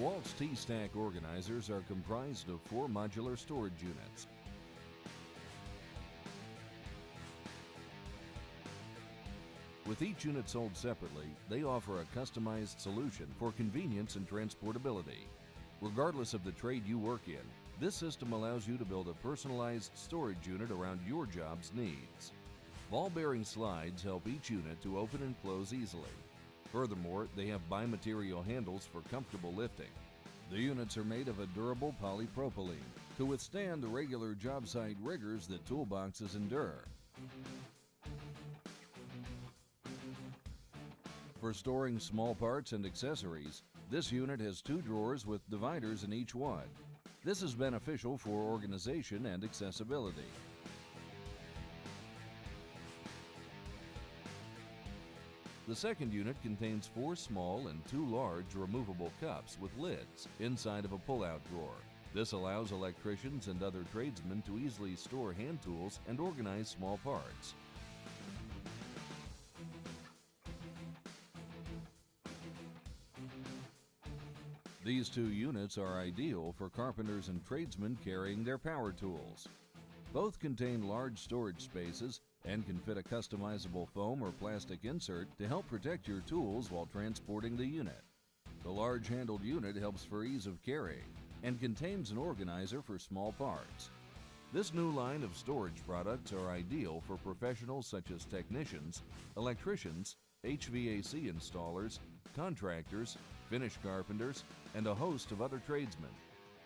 DEWALT's Tstak organizers are comprised of 4 modular storage units. With each unit sold separately, they offer a customized solution for convenience and transportability. Regardless of the trade you work in, this system allows you to build a personalized storage unit around your job's needs. Ball-bearing slides help each unit to open and close easily. Furthermore, they have bimaterial handles for comfortable lifting. The units are made of a durable polypropylene to withstand the regular job site rigors that toolboxes endure. For storing small parts and accessories, this unit has 2 drawers with dividers in each one. This is beneficial for organization and accessibility. The second unit contains 4 small and 2 large removable cups with lids inside of a pull-out drawer. This allows electricians and other tradesmen to easily store hand tools and organize small parts. These 2 units are ideal for carpenters and tradesmen carrying their power tools. Both contain large storage spaces and can fit a customizable foam or plastic insert to help protect your tools while transporting the unit. The large handled unit helps for ease of carrying and contains an organizer for small parts. This new line of storage products are ideal for professionals such as technicians, electricians, HVAC installers, contractors, finish carpenters, and a host of other tradesmen.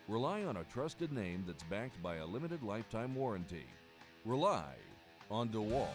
Rely on a trusted name that's backed by a limited lifetime warranty. Rely on DEWALT.